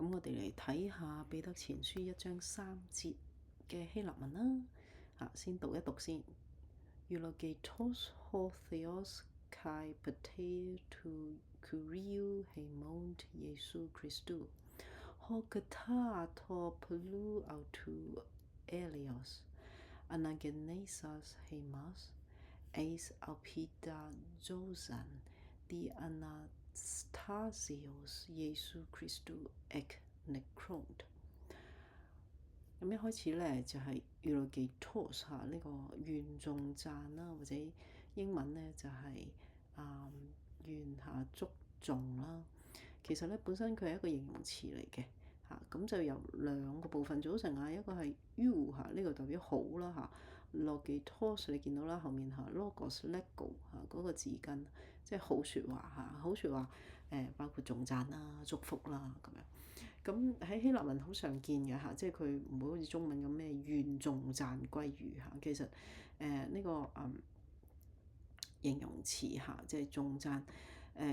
咁我哋嚟睇下彼得前書1章3節嘅希臘文啦。先讀一讀先。Eulogetos ho Theos kai pater to Kyriou hemont Jesu Christou ho kata to pelu autou Elios anagenesas hemas eis alpida zozan di Anastasios Jesu Christou ek necront。咁一開始咧就係 eulogetos 呢個願頌讚啦，或者英文咧就係願祝頌啦。其實咧本身佢係一個形容詞嚟嘅咁就由兩個部分組成一個係 you 呢個代表好啦logetos 你見到啦，後面logos lego 嗰個字根，即係好説話好説話包括頌讚啦、祝福啦咁樣。咁喺希臘文好常見嘅即係佢唔會好似中文咁咩願頌讚歸於其實呢個形容詞即係頌讚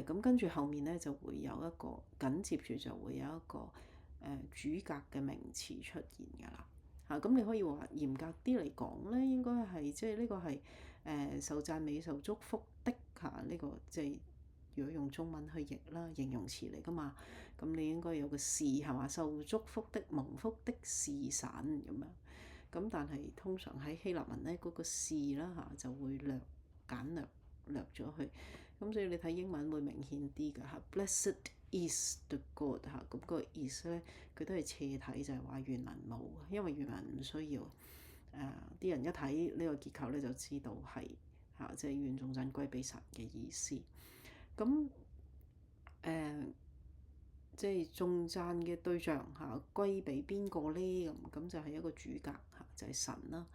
咁跟住後面咧就會有一個緊接住就會有一個主格嘅名詞出現㗎啦咁你可以話嚴格啲嚟講咧，應該係即係呢個係受讚美、受祝福的呢個即係如果用中文去譯啦，形容詞嚟㗎嘛，咁你應該有個是係嘛？受祝福的、蒙福的是神咁樣。咁但係通常喺希臘文咧，嗰個是啦就會簡略咗去。咁所以你睇英文會明顯啲㗎Blessed is the God 咁個 is 咧，佢都係斜體，就係話原文冇，因為原文唔需要。啲人一睇呢個結構咧，就知道係即係願頌讚歸俾神嘅意思。咁即係頌讚嘅對象歸俾邊個咧？咁就係一個主格就係神啦。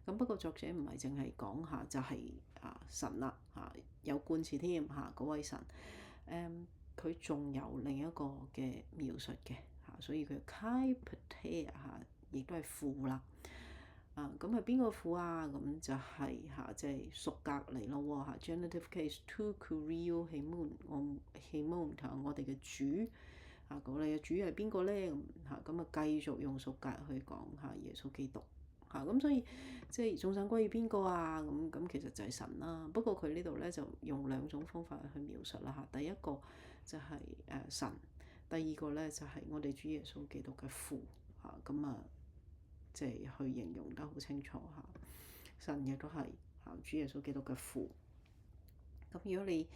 咁不過作者唔係淨係講就係神啦有冠詞添嗰位神。佢仲有另一個嘅描述嘅所以佢 kai pater 亦都係父啦。咁係邊個父咁就係即係屬格嚟咯Genitive case to Kyriou hemont我哋嘅主我哋嘅主係邊個咧？咁繼續用屬格去講耶穌基督咁所以即係頌讚歸於邊個咁其實就係神啦。不過佢呢度咧就用兩種方法去描述啦第一個就係神，第二個咧就係我哋主耶穌基督嘅父咁即係去形容得好清楚神亦都係主耶穌基督嘅父。咁如果你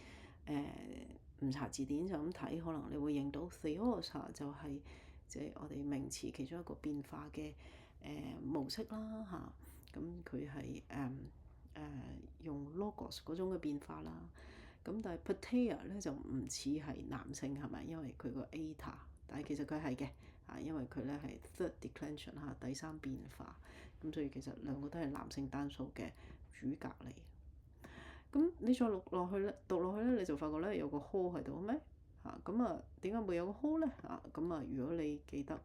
唔查字典就咁睇，可能你會認到 Theos 就係即係我哋名詞其中一個變化嘅模式啦咁佢係用 logos 嗰種嘅變化啦。咁但係 pater 咧就唔似係男性係咪？因為佢個 eta，但係其實佢係嘅因為佢咧係 third declension 第三變化，咁所以其實兩個都係男性單數嘅主格嚟。咁你再讀落去咧，你就發覺咧有個 ho 喺度咩？咁點解會有個 ho 咧？咁如果你記得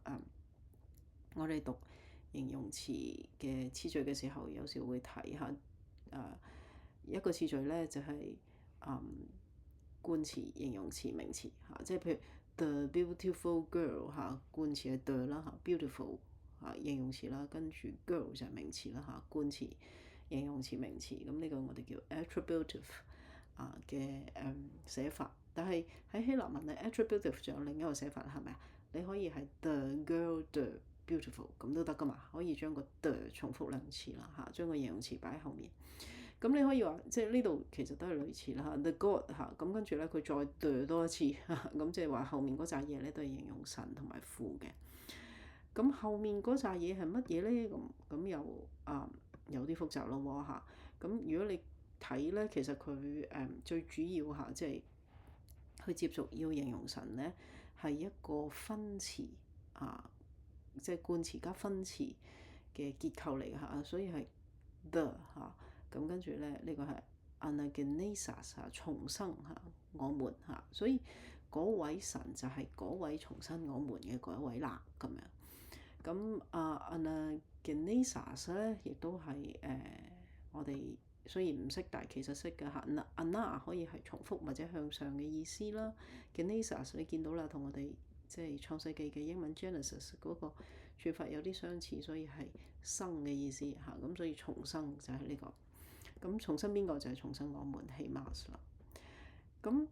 我哋讀形容詞嘅次序嘅時候，有時會睇下一個次序咧就係冠詞、形容詞、名詞即係譬如 the beautiful girl 冠詞係 the 啦beautiful 形容詞啦，跟住 girl 就係名詞啦冠詞、形容詞、名詞。咁呢個我哋叫 attributive 嘅寫法。但係喺希臘文咧 attributive 仲有另一個寫法係咪啊？你可以係 the girl the beautiful 咁都得㗎嘛，可以將個 the 重複兩次啦將個形容詞擺喺後面。咁你可以話即係呢度其實都係類似啦 the God 咁跟住咧佢再 the 多一次咁即係話後面嗰扎嘢咧都係形容神同埋父嘅。咁後面嗰扎嘢係乜嘢咧？咁又有啲複雜咯咁如果你睇咧，其實佢最主要即係去接續要形容神咧，係一個分詞即係冠詞加分詞嘅結構嚟嘅所以係 the 咁跟住咧呢個係 anagenesas 重生我們所以嗰位神就係嗰位重生我們嘅嗰一位啦咁樣。咁anagenesas 咧亦都係我哋雖然唔識，但係其實識嘅ana 可以係重複或者向上嘅意思啦。genesas 你見到啦，同我哋即係創世記嘅英文 Genesis 嗰個説法有啲相似，所以係生嘅意思嚇。咁所以重生就係呢個。咁重生邊個就係重生我們希瑪斯啦。咁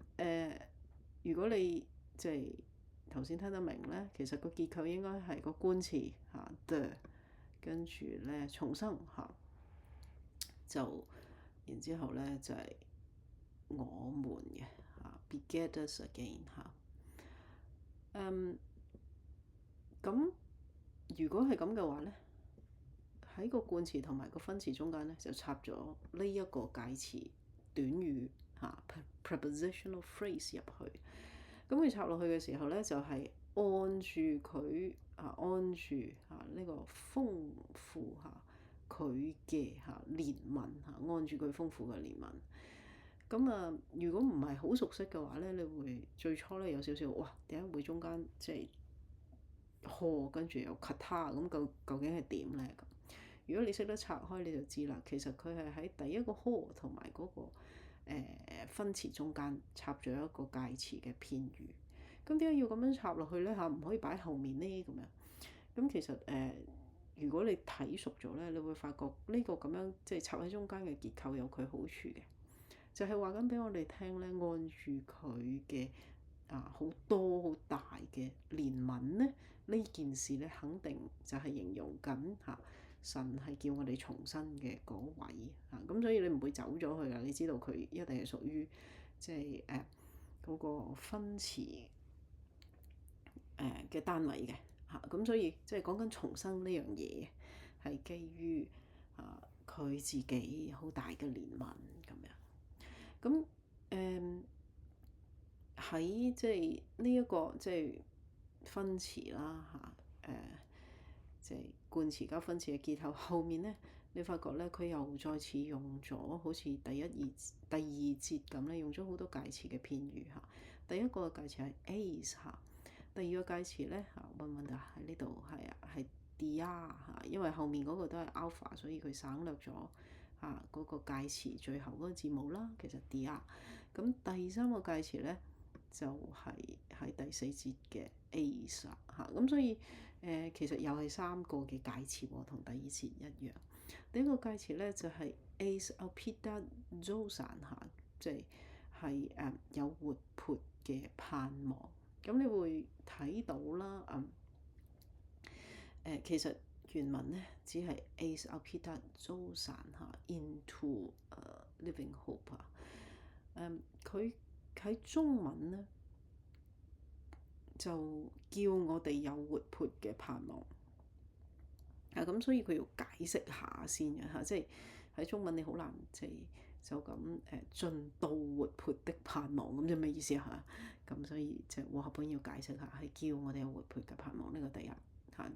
如果你即係頭先聽得明咧，其實個結構應該係個冠詞嚇 the， 跟住咧重生嚇，就然之後咧就係我們嘅嚇 beget us again 嚇。咁如果係咁嘅話咧，喺個冠詞同埋個分詞中間咧就插咗呢一個介詞短語嚇 prepositional phrase 入去。咁佢插落去嘅時候咧，就係按住佢按住呢個豐富佢嘅憐憫按住佢豐富嘅憐憫。咁如果唔係好熟悉嘅話咧，你會最初咧有少少哇，點解會中間即係跟住又 kata 咁究竟係點咧？咁如果你識得拆開你就知啦。其實佢係喺第一個同埋嗰個分詞中間插咗一個介詞嘅片語。咁點解要咁樣插落去咧？唔可以擺後面呢？咁樣。咁其實如果你睇熟咗咧，你會發覺呢個咁樣即係插喺中間嘅結構有佢好處嘅，就係話緊俾我哋聽咧，按住佢嘅好多好大嘅憐憫咧，呢件事咧肯定就係形容緊神係叫我哋重生嘅嗰位咁所以你唔會走咗去㗎，你知道佢一定係屬於即係嗰個分詞嘅單位嘅咁所以即係講緊重生呢樣嘢係基於佢自己好大嘅憐憫咁樣。咁喺即係呢一個即係分詞啦即係冠詞加分詞嘅結構後面咧，你發覺咧佢又再次用咗好似第二節咁咧，用咗好多介詞嘅片語第一個介詞係 as 第二個介詞咧揾到喺呢度係 dia 因為後面嗰個都係 alpha， 所以佢省略咗嗰個介詞最後嗰個字母啦，其實 dia。咁第三個介詞咧就係喺第四節嘅 as 咁所以其實又係三個嘅介詞喎，同第二節一樣。第一個介詞咧就係 as elpida zosan 即係有活潑嘅盼望。咁你會睇到啦，其實原文咧只係 as elpida zosan into living hope 佢喺中文咧就叫我哋有活潑嘅盼望咁所以佢要解釋下先嘅即係喺中文你好難就咁進到活潑的盼望咁，即係咩意思咁所以即係和合本要解釋下，係叫我哋有活潑嘅盼望，呢個第一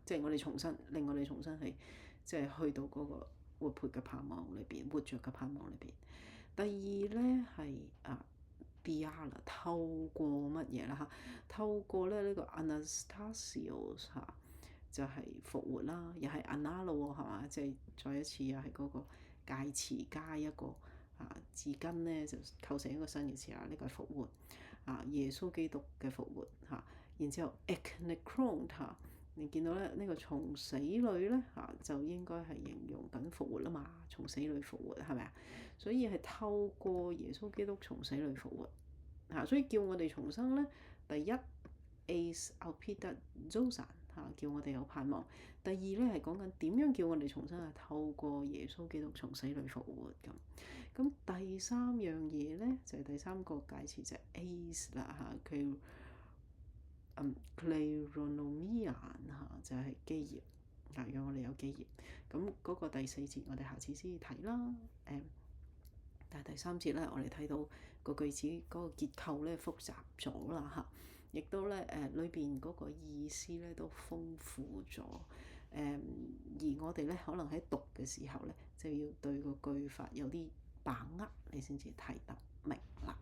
即係我哋重新令我哋重新係即係去到嗰個活潑嘅盼望裏邊，活着嘅盼望裏邊。第二咧係dia 啦，透過乜嘢啦透過咧呢個 Anastasios 就係復活啦，又係 ana 咯係嘛？即係再一次又係嗰個介詞加一個字根咧，就構成一個新嘅詞呢個係復活耶穌基督嘅復活然之後 eknekron 你見到咧呢個從死裏咧就應該係形容緊復活啦嘛，從死裏復活係咪啊？所以係透過耶穌基督從死裏復活所以叫我哋重生咧，第一 as elpida zosan叫我哋有盼望。第二咧係講緊點樣叫我哋重生透過耶穌基督從死裏復活咁。咁第三樣嘢咧就係第三個介詞就係 as 啦佢kleronomia 就係基業讓我哋有基業。咁嗰個第四節我哋下次先睇啦。但係第三節咧，我哋睇到個句子嗰個結構咧複雜咗啦亦都咧裏邊嗰個意思咧都豐富咗而我哋咧可能喺讀嘅時候咧就要對個句法有啲把握，你先至睇得明啦。